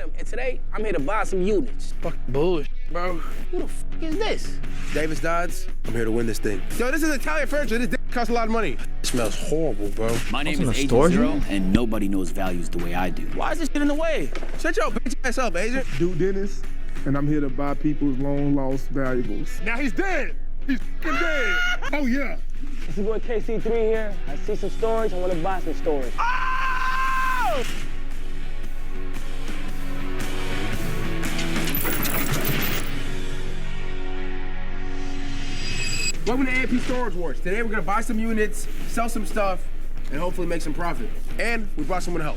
And today, I'm here to buy some units. Fuck bullshit, bro. Who the f is this? Davis Dodds, I'm here to win this thing. Yo, this is Italian furniture. This costs a lot of money. It smells horrible, bro. My name is Agent Zero, and nobody knows values the way I do. Why is this shit in the way? Shut your bitch ass up, Agent. Duke Dennis, and I'm here to buy people's long lost valuables. Now he's dead. He's fucking dead. Oh yeah. It's your boy KC3 here. I see some storage. I want to buy some storage. Oh! Welcome to AMP Storage Wars. Today we're gonna buy some units, sell some stuff, and hopefully make some profit. And we brought someone to help.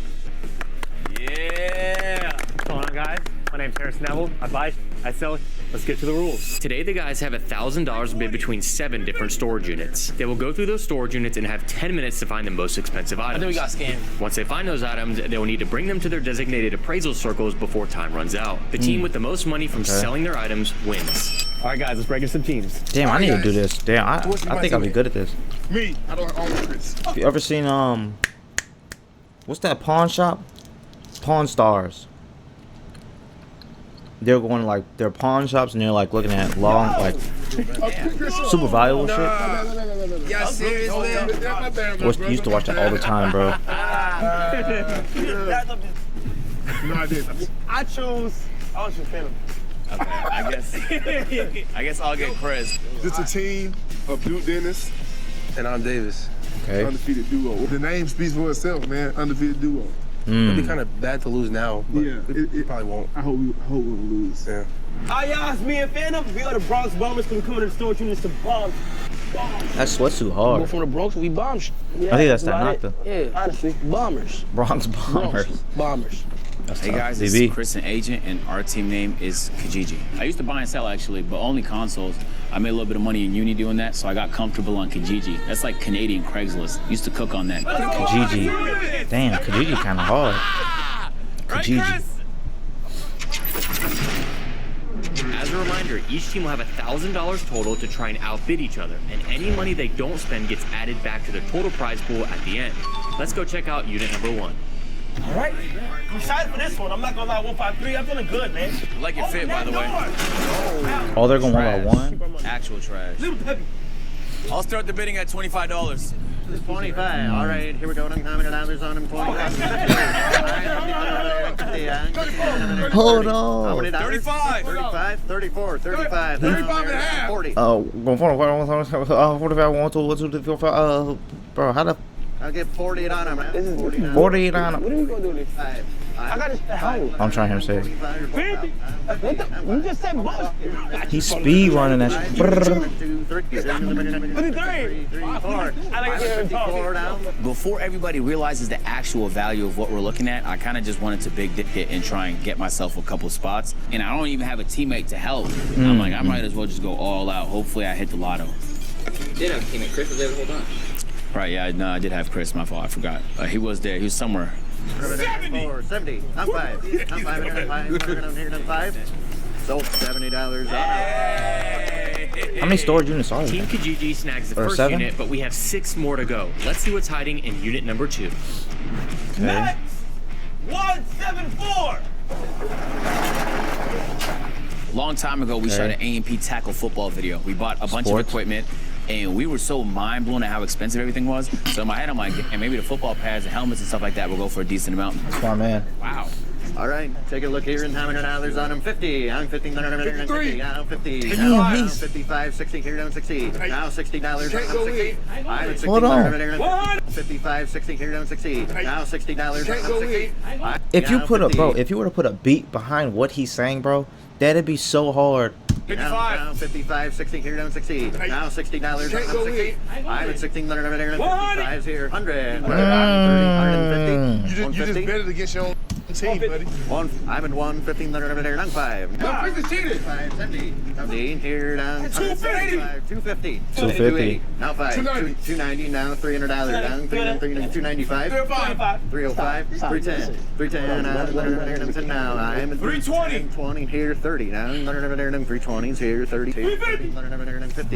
Yeah! What's going on, guys? My name's Harris Neville. I buy, I sell. Let's get to the rules. Today, the guys have $1,000 bid between 7 different storage units. They will go through those storage units and have 10 minutes to find the most expensive items. I think we got scammed. Once they find those items, they will need to bring them to their designated appraisal circles before time runs out. The team with the most money from selling their items wins. All right, guys, let's break into some teams. Damn, I need to do this. Damn, I think I'll be good at this. Me. I don't own this. Have you ever seen what's that pawn shop? Pawn Stars. They're going like they're pawn shops and they're like looking at long like super valuable shit. Yeah, seriously? Used to watch that all the time, bro. No, I didn't. I choose Phantom. Okay, I guess I'll get Chris. This a team of Duke Dennis, And I'm Davis. Okay. undefeated duo. The name speaks for itself, man. Undefeated duo. It'd be kind of bad to lose now, but Yeah, it probably won't. I hope we'll lose. Yeah. Hi, y'all. It's me and Phantom. We are the Bronx Bombers. We coming to the storage units to bomb. That sweatsuit We're hard. from the Bronx. We bomb shit. Yeah, I think that's that about knock, it. Yeah, honestly, bombers. Bronx Bombers. Bombers. That's Hey tough. guys, this DB. is Chris and Agent, and our team name is Kijiji. I used to buy and sell actually, but only consoles. I made a little bit of money in uni doing that, so I got comfortable on Kijiji. That's like Canadian Craigslist. Used to cook on that. Kijiji. Damn, Kijiji kind of hard. Kijiji. As a reminder, each team will have $1,000 total to try and outbid each other, and any money they don't spend gets added back to the total prize pool at the end. Let's go check out unit number 1. All right. I'm excited for this one. I'm not gonna lie. 153. I'm feeling good, man. I like your fit, by the way. Oh, they're going one by one. Actual trash. I'll start the bidding at $25. 25. All right, here we go. $900 on him. 25. Hold on. 35. 35, 34, 35, 35 and a half. 40. Going for 45, 1, 2, 3, 4, 5. Bro, how the I'll get 40 on him. This is 49. 48 on What him? are we gonna do this? I got this at home. I'm trying to say. 50. What the? You just said boss. He's speed running that shit. Brrr. 53. I like to hear him talk. Before everybody realizes the actual value of what we're looking at, I kind of just wanted to big dip it and try and get myself a couple spots. And I don't even have a teammate to help. I'm like, I might as well just go all out. Hopefully I hit the lotto. Did have a teammate. Chris was there the whole time. Right, yeah, no, I did have Chris. My fault, I forgot. He was there. He was somewhere. 70. I'm 5. I'm 5. I'm here. I'm 5. Sold $70 on How many storage units are Team there? Kijiji snags the Or first 7? unit, but we have 6 more to go. Let's see what's hiding in unit number 2. Okay. 174. Long time ago, we shot an A&P tackle football video. We bought a bunch of Sports. equipment, and we were so mind blown at how expensive everything was. So in my head, I'm like, and maybe the football pads and helmets and stuff like that will go for a decent amount. That's my man. Wow. All right, take a look here and $100 on him. 50. I'm 50. 53. Now 50. Damn, Now he's- 55. 60. Here down 60. Now $60. Can't I'm go 60. eat. I'm 60. Hold on. 55. 60. Here down 60. Now $60. Can't I'm go 60. eat. If you Now put a 50. bro, if you were to put a beat behind what he's saying, bro, that'd be so hard. 55. Now 55, 60, here down 60. Now $60. Can't I'm go 60. eat. I'm at 16. 55 here. 100. 150. You just betted against your own team, buddy. I'm at 150. I'm 5. No, Chris is cheated. 570. 70 here down. 250. 250. 250. Now 5. 290. 290. Now $300 down. 295. 305. 310. 310. Now I'm at 320. 20 here. 30. Now 320s here. 30. 50.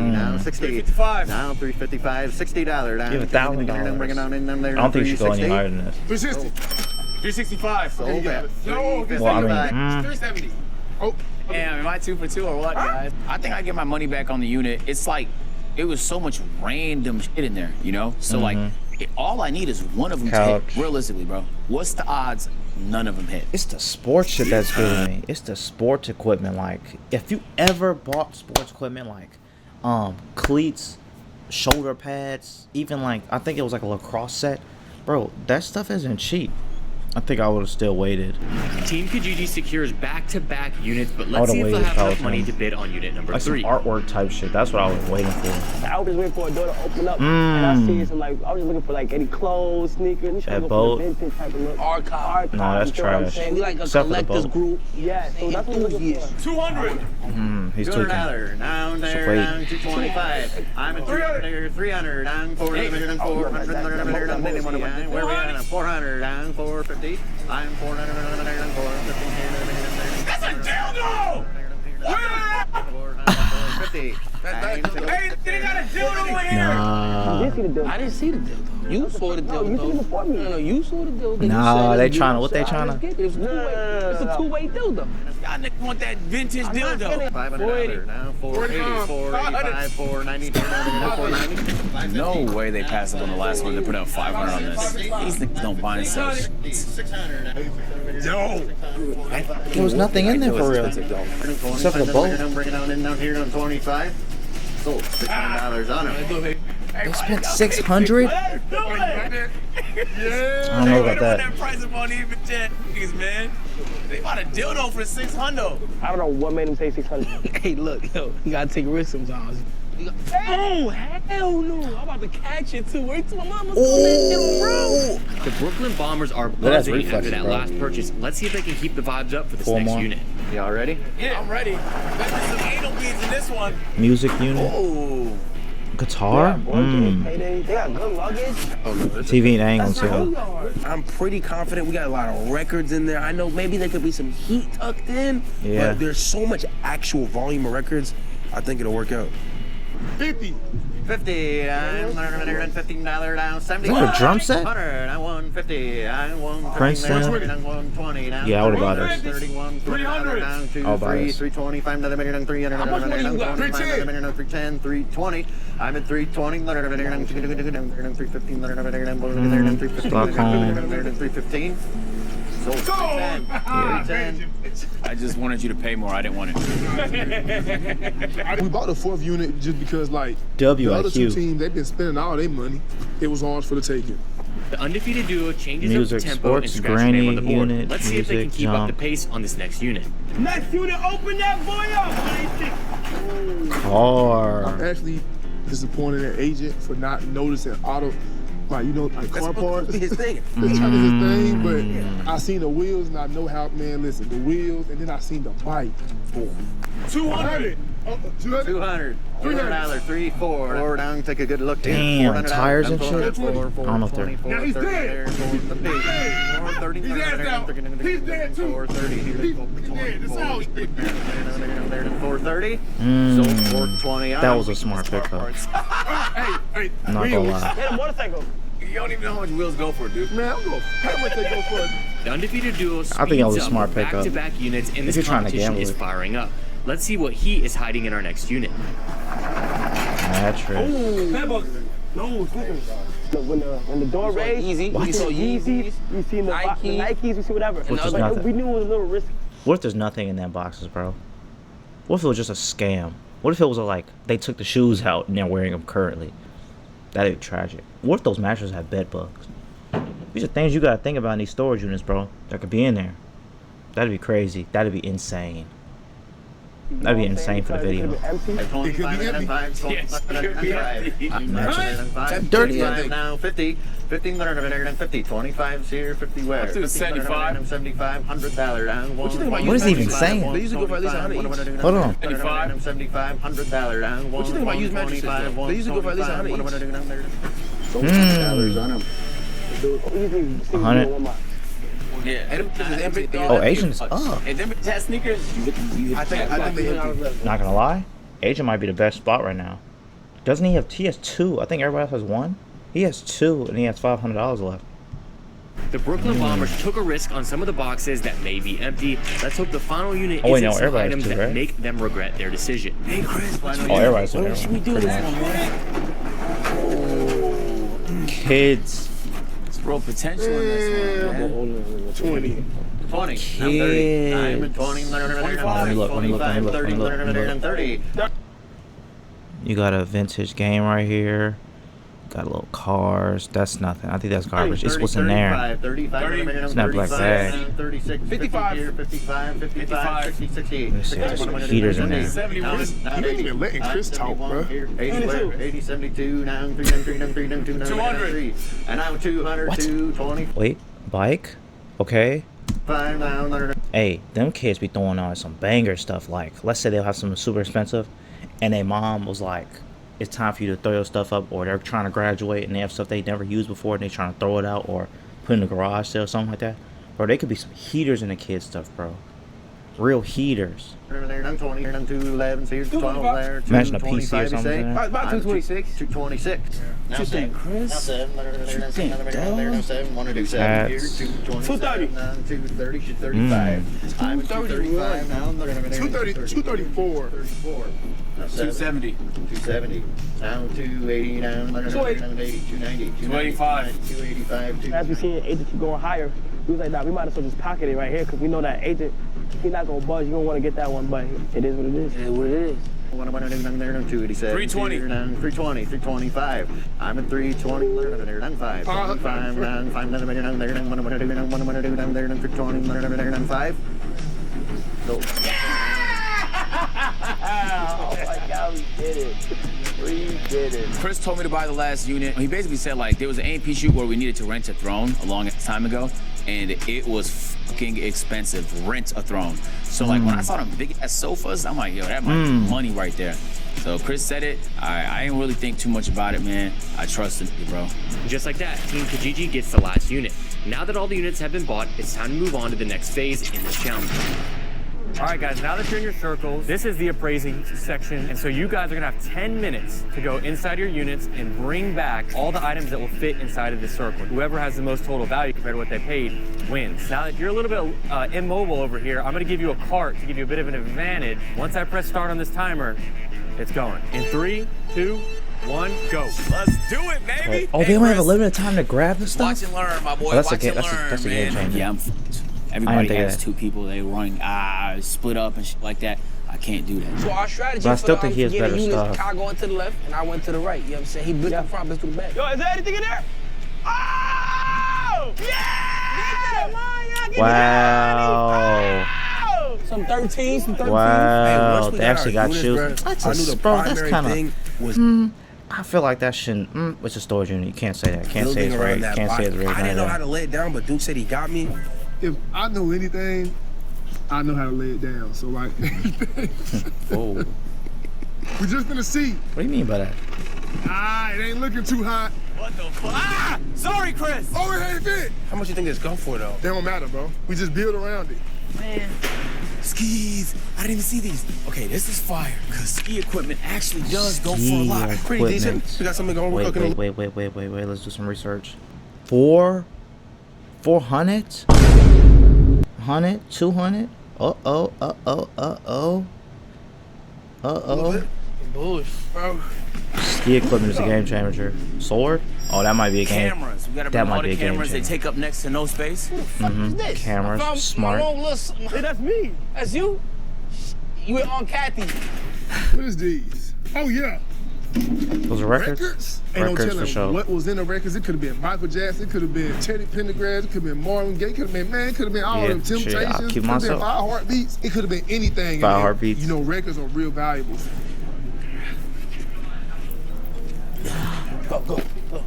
Now 60. 355. Now $355. $60 down. Give $1,000. Bring it on in there. I don't think you should go any 360. higher than this. 360. 365. Sold at No, Well, I mean, 355. 370. Oh, Damn, am I 2 for 2 or what, guys? I think I get my money back on the unit. It's like, it was so much random shit in there, you know? So, like, all I need is one of them to Couch. hit. Realistically, bro. What's the odds none of them hit? it's the sports shit that's good me. It's the sports equipment. Like, if you ever bought sports equipment, like, cleats, shoulder pads, even like, I think it was like a lacrosse set, bro, that stuff isn't cheap. I think I would have still waited. Team Kijiji secures back-to-back units, but let's would've see if they'll waited have enough money Peloton. to bid on unit number Like some 3. artwork type shit. That's what I was waiting for. I was just waiting for a door to open up, and I see some like I was just looking for like any clothes, sneakers. We trying to That go for boat. the vintage type of look. Archive. No, that's you know what I'm trash. saying? We like a Except for the collectors boat. group. Yeah, so that's what we're looking for. 200. He's tweaking. $200, down there, wait. down 225. I'm at 300, 300, down 400, down 400, down 450, where we at? 400, down 450. I'm 400, down 450. That's a dildo! 450. Hey, they got a dildo in here. Nah. I didn't see the dildo. You saw the dildo. You seen it before me. No, you saw the dildo. You Nah, said they it's tryna- you. what they I just tryna- get it. It's two-way. It's a two-way dildo. Y'all niggas want that vintage dildo. $500, now 480, 485, 490, 490. No way they passed up on the last one to put out 500 on this. These niggas don't buy and sell shit. 600. There was nothing in there for real. Except for the boat. I'm bringing on in down here on 25. Sold $600 on it. They spent 600. I I don't know about that. That price up on even niggas, man. They bought a dildo for 600. I don't know what made him say 600. Hey, look, yo, you gotta take risks sometimes. Oh, hell no. I'm about to catch it too. Wait till my mama's coming, bro. The Brooklyn Bombers are that's buzzing reflexes, after that bro. last purchase. Let's see if they can keep the vibes up for this 4 next more. unit. Y'all ready? Yeah, I'm ready. Let's do some anal beads in this one. Music unit. Ooh. Guitar. They got good luggage. TV and angle too. I'm pretty confident we got a lot of records in there. I know maybe there could be some heat tucked in, Yeah. but there's so much actual volume of records. I think it'll work out. 50. I'm $115 down 70. Is that a drum set? 100. I won 50. I won Princeton? 30. I won 20 down. Yeah, I would've bought this. 31. 300 down 2. I'll buy 3. this. 325. Another million down 300. How much money you got? 310. 320. I'm at 320. 315. 315. Sold 310. 310. I just wanted you to pay more. I didn't want it. We bought the 4th unit just because, like, the other 2 WIQ. teams, they've been spending all their money. It was ours for the taking. The undefeated duo changes Music, up the tempo and sports, scratch their name on the granny board. unit, Let's see if they can music, keep up the jump. pace on this next unit. Next unit, open that boy up. Car. Actually disappointed an agent for not noticing auto, like, you know, like car parts. His thing. It's his thing, but I seen the wheels and I know how, man, listen, the wheels, and then I seen the bike. 200. 200. $300. 3, 4. 4 down. Take a good look. Damn, $400 tires and down, shit? 4, I don't know if they're- 24, Now he's 30 dead. there, 450. 430. He's dead now. He's dead too. 430 here. He's dead. It's out. 430. Mm. Sold 420. That was a smart pickup. Hey, I'm not gonna lie. Hit a motorcycle. You don't even know how much wheels go for, dude. Man, I'm going how much they go for it? The undefeated duo speeds think that was a up smart with pickup. back-to-back units, and If this you're trying to competition gamble is it. firing up. Let's see what heat is hiding in our next unit. Mattress. No, when the door raised, Easy. we saw Yeezys, we seen the Nikes, we see whatever. Which is But nothing. we knew it was a little risky. What if there's nothing in that boxes, bro? What if it was just a scam? What if it was like they took the shoes out and they're wearing them currently? That'd be tragic. What if those mattresses have bed bugs? These are things you gotta think about in these storage units, bro. That could be in there. That'd be crazy. That'd be insane. That'd be insane for the video. Dirty, I think. Now 50. 1550. 25's here. 50 where? Let's do a 75. 75. $100 down. What you think about What is he even 125, saying? They usually go for at least 100 each. Hold on. 75. $100 down. What you think about used mattresses, though? They usually go for at least 100 each. $100. Yeah. And Oh, Asian's up. And them bitches had sneakers. I think they empty. Not gonna lie, Asian might be the best spot right now. Doesn't he have? He has 2. I think everybody else has 1. He has 2, and he has $500 left. The Brooklyn Bombers took a risk on some of the boxes that may be empty. Let's hope the final unit Oh, wait, isn't no, some everybody's items too, that right? make them regret their decision. Hey, Chris. Oh, everybody's in there. What should we do Pretty this much. one, man? Kids. It's real potential in this one, man. 20. 20. I'm 30. Kids. I'm at 20. 25. Let me look, let me look, let me look, let me look, let me look. 30. You got a vintage game right here. Got a little cars. That's nothing. I think that's garbage. It's what's in there. 35, It's not black bag. 36, 55. 55, 60, 68. Let me see. There's some heaters in there. 70 Chris. You ain't even letting Chris talk, bro. 80, 72, now 200. And I'm 200, 220. Wait, bike? Okay. 5 now. Hey, them kids be throwing on some banger stuff. Like, let's say they'll have something super expensive, and their mom was like, it's time for you to throw your stuff up, or they're trying to graduate and they have stuff they never used before and they're trying to throw it out or put in the garage sale or something like that. Bro, they could be some heaters in the kids' stuff, bro. Real heaters. I'm 20, I'm 211, so here's 12 there. Imagine a PC or 225, something. you say? There. About 226. 226. Now You think, Chris? Now 7. You think, dog? 7. 1 to do 7 here. That's- 220. 230. 35. I'm 235 now. 230, 234. 34. 270. 270. Now 280. Now 280. 290. 285. 285. As we see an agent keep going higher, we was like, nah, we might as well just pocket it right here because we know that agent, he's not going to budge. You don't want to get that one, but it is what it is. It is what it is. 287. 320. 320. 325. I'm at 320. 5. 5. 5. So. Oh my God, we did it. We did it. Chris told me to buy the last unit. He basically said, like, there was an AMP shoot where we needed to rent a throne a long time ago, and it was fucking expensive. Rent a throne. So, like, when I saw them big-ass sofas, I'm like, yo, that might be money right there. So Chris said it. I didn't really think too much about it, man. I trusted you, bro. Just like that, Team Kijiji gets the last unit. Now that all the units have been bought, it's time to move on to the next phase in this challenge. All right, guys, now that you're in your circles, this is the appraising section. And so you guys are gonna have 10 minutes to go inside your units and bring back all the items that will fit inside of this circle. Whoever has the most total value compared to what they paid wins. Now that you're a little bit immobile over here, I'm gonna give you a cart to give you a bit of an advantage. Once I press start on this timer, it's going. In 3, 2, 1, go. Let's do it, baby. Oh, they don't have a limited time to grab the stuff? Watch and learn, my boy. Oh, that's a Watch game- and that's a- learn, that's a man. game changer. Yeah, I'm fucked. I Everybody didn't think has that. 2 people. They run split up and shit like that. I can't do that. So our strategy But I for still think he has getting better units, stuff. Kyle going to the left and I went to the right. You know what I'm saying? He built the front, built to the back. Yo, is there anything in there? Oh! Yeah! Wow. Some 13, some 13. Wow. They actually got shoes. I That's knew the bro, that's primary kind thing of. was I feel like that shouldn't. It's a storage unit. You can't say that. Can't say building it's right. around that Can't say body. it's right. I didn't know none how of to lay it down, but Duke said he got me. If I know anything, I know how to lay it down. So, like, that. Oh. we just gonna see. What do you mean by that? It ain't looking too hot. What the fuck? Ah! Sorry, Chris. Oh, it ain't fit. How much you think this go for though? They don't matter, bro. We just build around it. Man, skis. I didn't even see these. Okay, this is fire. Because ski equipment actually does go for a lot. Ski Pretty decent. equipment. We got something going. We're cooking. Wait. Let's do some research. 400? 100? 200? Uh-oh. Bullshit, bro. Ski equipment is a game changer. Sword? Oh, that might be a game. Cameras. We gotta That bring all might be the a game cameras. They changer. take up next to no space. Cameras. Smart. Hey, that's me. That's you? You were on Kathy. What is these? Oh, yeah. Those are records? Ain't no Records telling for sure. what was in the records. It could have been Michael Jackson. It could have been Teddy Pendergrass. It could have been Marvin Gaye. It could have been, man, it could have been all Yeah, of them. shit, Temptations. I'll It keep could have been myself. 5 Heartbeats. It could have been anything. 5 And, Heartbeats. You know, records are real valuable. Go.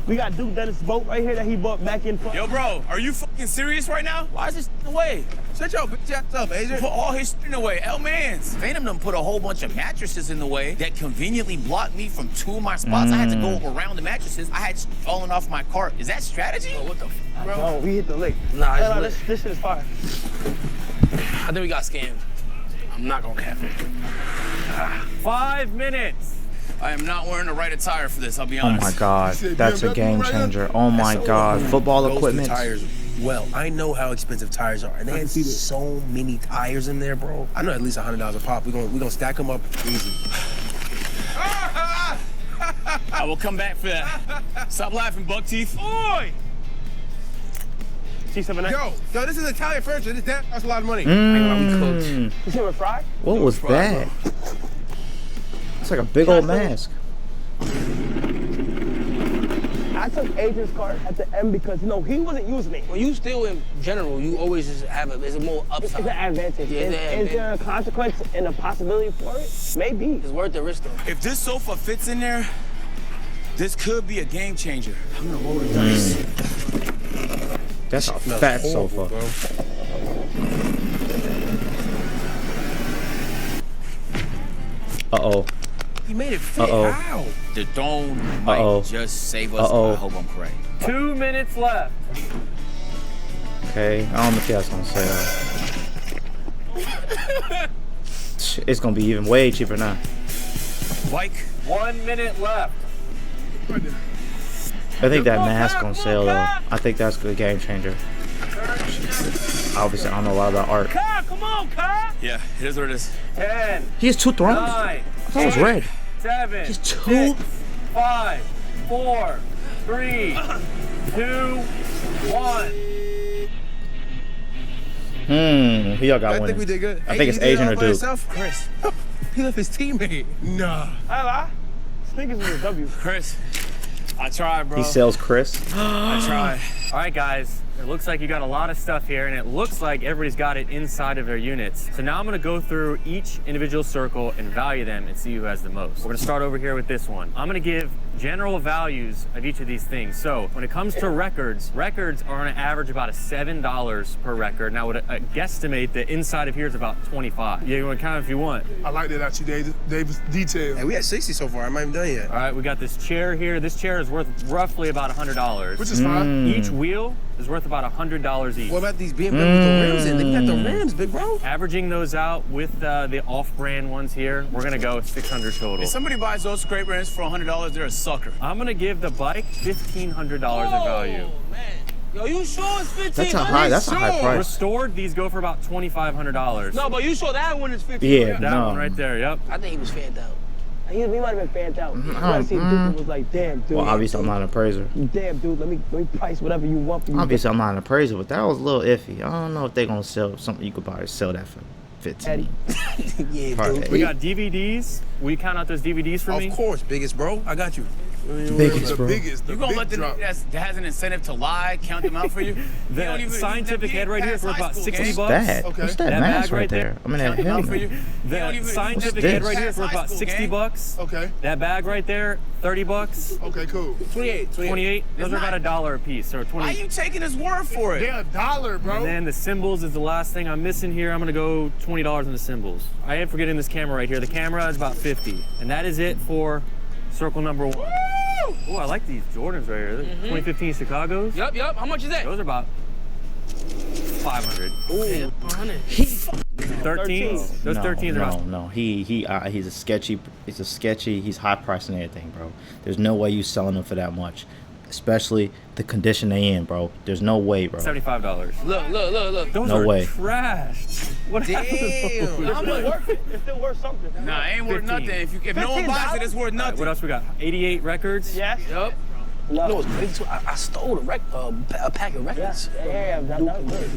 We got Duke Dennis' boat right here that he bought back in front. Yo, bro, are you fucking serious right now? Why is this in the way? Shut your bitch ass up, Adrian. Put all his shit in the way. L-Mans. Phantom done put a whole bunch of mattresses in the way that conveniently blocked me from 2 of my spots. I had to go around the mattresses. I had shit falling off my cart. Is that strategy? What the f, bro? No, we hit the lick. Nah, it's lit. This shit is fire. I think we got scammed. I'm not gonna cap it. 5 minutes. I am not wearing the right attire for this, I'll be Oh honest. my god, said that's a BMW game right changer. Oh my god, football Those two equipment. tires well. I know how expensive tires are, and they had so many tires in there, bro. I know at least $100 a pop. We're gonna stack them up easy. I will come back for that. Stop laughing, buck teeth. Oi! Yo, this is Italian furniture. That's a lot of money. You see what fried? What was that? It's like a big old mask. I took Adrian's card at the end because, you know, he wasn't using it. Well, you still, in general, you always just have there's a more upside. It's an advantage. Yeah, Is there a consequence and a possibility for it? Maybe. It's worth the risk, though. If this sofa fits in there, this could be a game changer. I'm gonna roll the dice. That's a fat sofa. Bro. Uh-oh. He made it fit. Uh-oh. How? The dome might just save us. I hope I'm correct. 2 minutes left. Okay, I don't know if that's gonna sell. It's gonna be even way cheaper now. Mike. 1 minute left. I think that mask gonna sell though. I think that's a good game changer. Obviously, I don't know a lot about art. Kai, come on, Kai. Yeah, it is what it is. 10. He has 2 thrones? 9. I thought it was red. 7. He's 2. 6, 5, 4, 3, 2, 1. Who y'all got I winning? think we did good. I think it's Asian or Duke. Chris. He left his teammate. Nah. I lie. Sneakers was a W. Chris, I tried, bro. He sells Chris. I tried. All right, guys. It looks like you got a lot of stuff here, and it looks like everybody's got it inside of their units. So now I'm gonna go through each individual circle and value them and see who has the most. We're gonna start over here with this one. I'm gonna give general values of each of these things. So when it comes to records are on an average about $7 per record. Now, I would guesstimate the inside of here is about 25. Yeah, you wanna count if you want. I like that out you, Davis. Detail. Hey, we had 60 so far. I'm not even done yet. All right, we got this chair here. This chair is worth roughly about $100. Which is fine. Each wheel is worth about $100 each. What about these BMW with the rims in? They got the rims, big bro. Averaging those out with the off-brand ones here, we're gonna go 600 total. If somebody buys those scrape rims for $100, they're a sucker. I'm gonna give the bike $1,500 in value. Man. Yo, you sure it's 15? That's a high price. Restored, these go for about $2,500. No, but you sure that one is 15? Yeah, That one right there, yep. I think he was fanned out. He might have been fanned out. I see Duke and was like, damn, dude. Well, obviously, I'm not an appraiser. Damn, dude, let me price whatever you want for you. Obviously, I'm not an appraiser, but that was a little iffy. I don't know if they're gonna sell something you could probably sell that for 15. Yeah, Probably. dude. We got DVDs. Will you count out those DVDs for me? Of course, biggest bro. I got you. Biggest, bro. The You gonna let them that has an incentive to lie, count them out for you? The scientific head right here is worth about 60 bucks. That? Okay. What's that That mask bag right right there? there. I mean, that Count them out for you. helmet. The scientific this? head right here is worth about High school 60 gang. bucks. Okay. That bag right there, 30 bucks. Okay, cool. 28. Those are about $1 a piece, so Why are 20. you taking his word for it? Yeah, $1, bro. And then the symbols is the last thing I'm missing here. I'm gonna go $20 in the symbols. I am forgetting this camera right here. The camera is about 50. And that is it for circle number 1. Oh, I like these Jordans right here. They're 2015 Chicago's. Yup. How much is that? Those are about 500. Ooh, 100. 13s. Those 13s are about. No. He's a sketchy. He's high priced and everything, bro. There's no way you selling them for that much, especially the condition they in, bro. There's no way, bro. $75. Look. Those No are way. trashed. What happened to those? It's still worth it. It's still worth something. Nah, it ain't worth 15. nothing. If no one buys it, it's worth nothing. What else we got? 88 records. Yes. Yup. No. You know what's crazy too? I stole a pack of records. Yeah, that was good.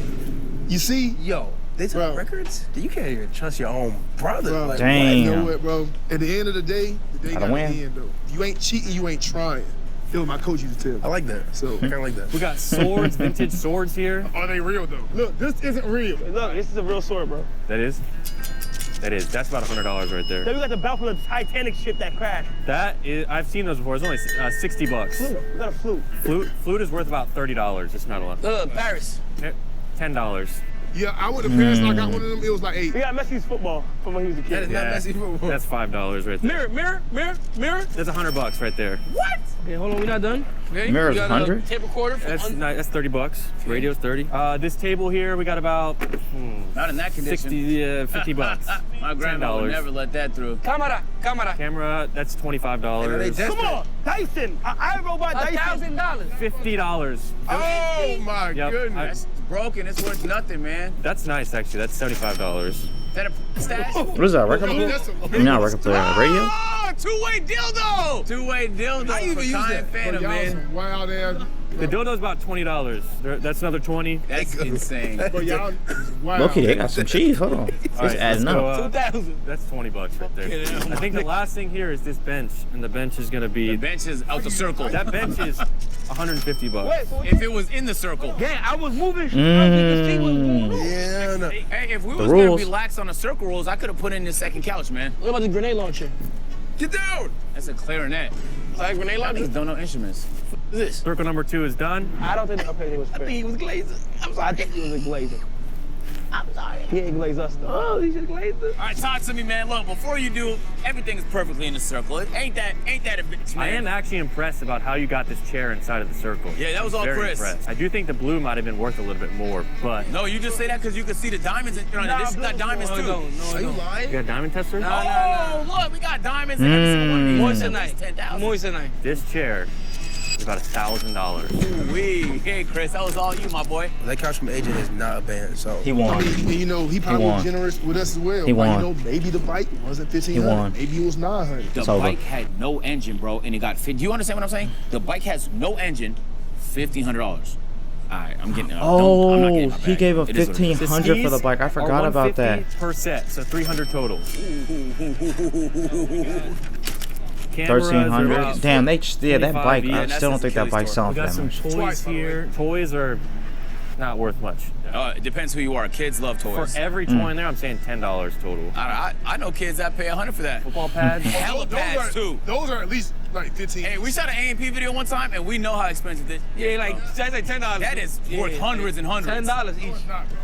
You see? Yo, they sell Bro. records? You can't even trust your own brother. Bro, Like, Damn. You know what, bro? At the end of the day Gotta got win. the end, though. You ain't cheating, you ain't trying. That's what my coach used to tell me. I like that. So- I kind of like that. We got swords, vintage swords here. Are they real, though? Look, this isn't real. Look, this is a real sword, bro. That is. That's about $100 right there. Then we got the belt from the Titanic ship that crashed. That is. I've seen those before. It's only 60 bucks. We got a flute. Flute is worth about $30. It's not a lot. Look, Paris. $10. Yeah, I went to Paris and I got one of them. It was like 8. We got Messi's football from when he was a That kid. is not messy football. That's $5 right there. Mirror. That's $100 right there. What? Okay, hold on, we're not done. Okay, Mirror's we got 100? a tape recorder. That's $30. Radio's 30. This table here, we got about Not in that condition. 50 bucks. My grandma would $10. never let that through. Camera. Camera, that's $25. Come on, Dyson. I robot Dyson. $1,000. $50. Oh my Yep. goodness. It's broken. It's worth nothing, man. That's nice, actually. That's $75. Is that a stash? What is that, record player? Not a record player, radio? Oh, two-way dildo! Two-way dildo I even for use Kai that. and Phantom, Y'all man. some wild ass. The dildo's about $20. That's another 20. That's insane. But y'all wild. Loki, they got some cheese. Hold on. It's All right, adding let's go, up. 2,000. That's $20 right there. I think the last thing here is this bench, and the bench is gonna be. The bench is out the circle. That bench is $150. Wait, so If it was in the circle. yeah, I was moving. I was see what's going on. Yeah, no. Hey, if we The was gonna rules. be lax on the circle rules, I could have put in the second couch, man. What about the grenade launcher? Get down. That's a clarinet. Like grenade I launcher? don't know instruments. This. Circle number 2 is done. I don't think okay, it was fair. He was glazing. I think he was a glazer. I'm sorry. He ain't glaze us though. Oh, he's a glazer. All right, talk to me, man. Look, before you do, everything is perfectly in the circle. It ain't that a bitch, man. I am actually impressed about how you got this chair inside of the circle. Yeah, that was all Very Chris. impressed. I do think the blue might have been worth a little bit more, but No, you just say that because you can see the diamonds in on it. This got diamonds too. Are you lying? you got diamond testers? Oh, look, we got diamonds in every single one of these. Moist At tonight. least 10,000. Moist tonight. This chair is about $1,000. Wee. Hey, Chris, that was all you, my boy. That couch from AJ is not a band, so. He won. I mean, and, you know, he probably won. was generous with us as well. He Like, won. You know, maybe the bike wasn't 1,500. won. Maybe it was 900. The It's over. bike had no engine, bro, and it got fit. Do you understand what I'm saying? The bike has no engine, $1,500. All right, I'm getting it. I'm not Oh, getting my he bag. gave a It is what it is. 1,500 for the bike. I forgot about that. Per set, so 300 total. Cameras are 1,300. about Damn, that 25 bike. each. I that's still don't his think that Achilles bike's tore. We selling for got that some much. toys Twice, by the here. Toys are not worth much. It depends who you are. Kids love For toys. every Hmm. toy in there, I'm saying $10 total. I know kids that pay $100 for that. Football pads. Hella pads too. Those are at least like 15. Hey, we shot an A&P video one time, and we know how expensive this. Yeah, like that's like $10. That is worth hundreds and hundreds. $10 each.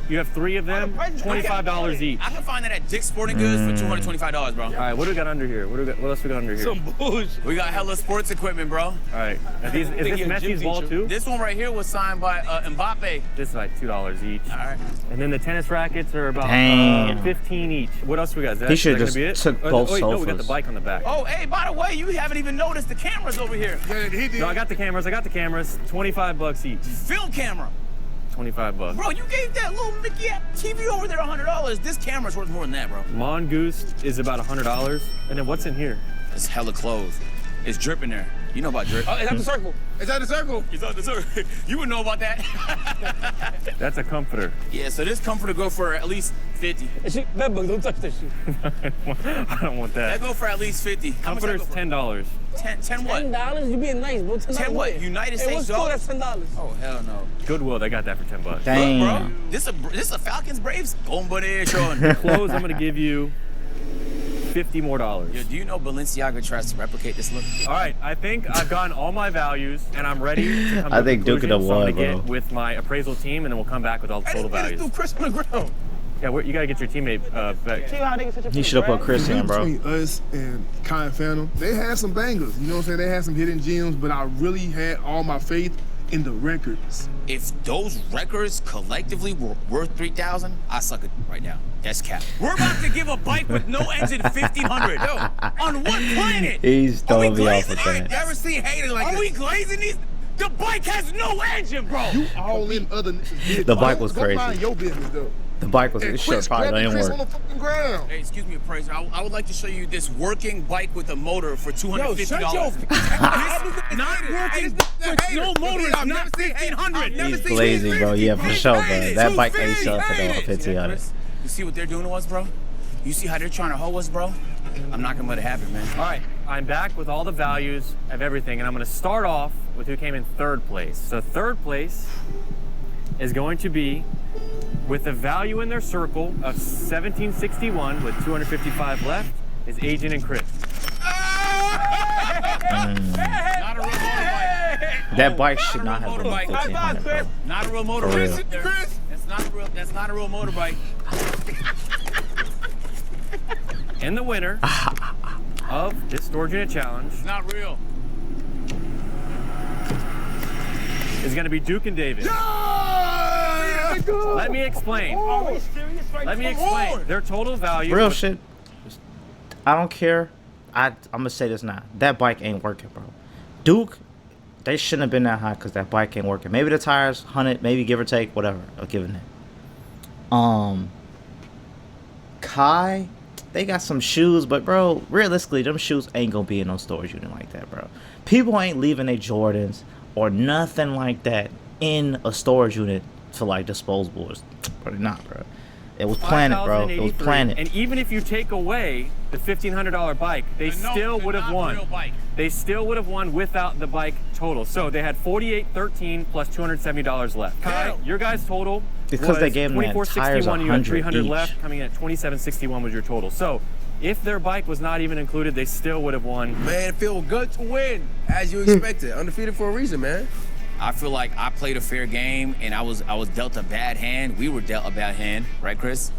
You have 3 of them, $25 each. I can find that at Dick's Sporting Goods for $225, bro. All right, what do we got under here? What else we got under here? Some bullshit. We got hella sports equipment, bro. All right, is Think this you're a Messi's gym ball teacher. too? This one right here was signed by Mbappe. This is like $2 each. All right. And then the tennis rackets are about Damn. 15 each. What else we got? Is that, He should've is that gonna just be it? took both wait, no, we got sofas. the bike on the back. Oh, hey, by the way, you haven't even noticed the cameras over here. Yeah, he did. No, I got the cameras. $25 each. Film camera. $25. Bro, you gave that little Mickey TV over there $100. This camera's worth more than that, bro. Mongoose is about $100. And then what's in here? It's hella clothes. It's dripping there. You know about drip. Oh, it's at the circle. It's at the circle. It's at the circle. You would know about that. That's a comforter. Yeah, so this comforter go for at least 50. That shit, that bug, don't touch that shit. I don't want That that. go for at least 50. How much that Comforter's go for? $10. 10 what? $10? You being nice, bro. $10. 10 what? United Hey, States what store? dollars? That's $10. Oh, hell no. Goodwill, they got that for $10. Look, bro, Damn. this a Falcons Braves? Showing. Clothes, I'm gonna give you $50 more. Yo, do you know Balenciaga tries to replicate this look? All right, I think I've gotten all my values, and I'm ready to come to I a think Duke conclusion. could've So I'm won, gonna bro. get with my appraisal team, and then we'll come back with all the total Just values. do Chris on the ground. Yeah, you gotta get your teammate back. See how niggas such a He should have put Chris in, bro. Between us and Kai and Phantom, they had some bangers. You know what I'm saying? They had some hidden gems, but I really had all my faith in the records. If those records collectively were worth 3,000, I suck it right now. That's cap. We're about to give a bike with no engine 1,500. Yo, on what planet? He's Are we throwing me off glazing? with I ain't that. never seen hating like this. Are we glazing these? The bike has no engine, bro. You all in other niggas' business. The bike was Go crazy. mind your business, though. The bike was, And it should Chris, probably grab didn't Chris work. on the fucking ground. Hey, excuse me, appraiser. I would like to show you this working bike with a motor for $250. Shut your Not working with no motor. It's not 1,500. He's lazy, bro. Yeah, for sure, bro. That bike ain't selling for the 1,500. You see what they're doing to us, bro? You see how they're trying to hoe us, bro? I'm not gonna let it happen, man. All right, I'm back with all the values of everything, and I'm gonna start off with who came in third place. So third place is going to be with the value in their circle of 1761 with 255 left is Agent and Chris. Not a real motorbike. That bike should not have been Motorbike. 1,500, bro. Not a real For motorbike. real. Chris, that's not a real motorbike. And the winner of this storage unit challenge It's not real. is going to be Duke and David. Let me explain. Let me explain. Their total value. Real shit. I don't care. I'm gonna say this now. That bike ain't working, bro. Duke, they shouldn't have been that high because that bike ain't working. Maybe the tires 100, maybe give or take, whatever. I'll give it that. Kai, they got some shoes, but bro, realistically, them shoes ain't gonna be in no storage unit like that, bro. People ain't leaving their Jordans or nothing like that in a storage unit for like disposables. Probably not, bro. It was Planet, bro. It was Planet. And even if you take away the $1,500 bike, they still would have won. They still would have won without the bike total. So they had $48.13 plus $270 left. Kai, your guys' total because they gave them that tires $24.61. You had 100 $300 each. left, coming in at $27.61 was your total. So if their bike was not even included, they still would have won. Man, it feel good to win, as you expected. Undefeated for a reason, man. I feel like I played a fair game, and I was dealt a bad hand. We were dealt a bad hand, right, Chris?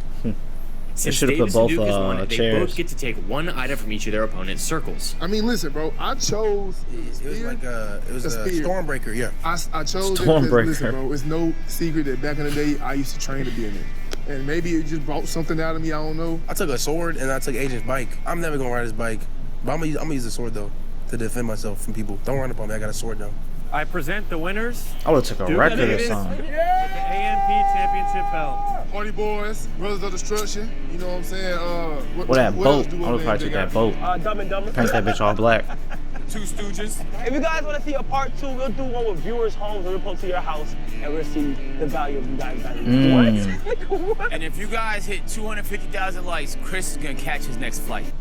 They should have put both They both chairs. get to take one item from each of their opponent's circles. I mean, listen, bro. I chose. It was like a spear. Stormbreaker, yeah. I chose it Stormbreaker. because, listen, bro. It's no secret that back in the day I used to train to be in it, and maybe it just brought something out of me. I don't know. I took a sword and I took Agent's bike. I'm never gonna ride his bike, but I'm gonna use the sword though to defend myself from people. Don't run up on me. I got a sword now. I present the winners. I would have took a Duke record or Davis something. with the AMP Championship belt. Party Boys, Brothers of Destruction. You know what I'm saying? What that else boat? do I over would have probably there took they that got? boat. Dumb and Dumber. Paint that bitch all black. Two Stooges. If you guys want to see a part 2, we'll do one with viewers' homes. We'll pull to your house and we'll see the value of you guys. What? And if you guys hit 250,000 likes, Chris is gonna catch his next flight.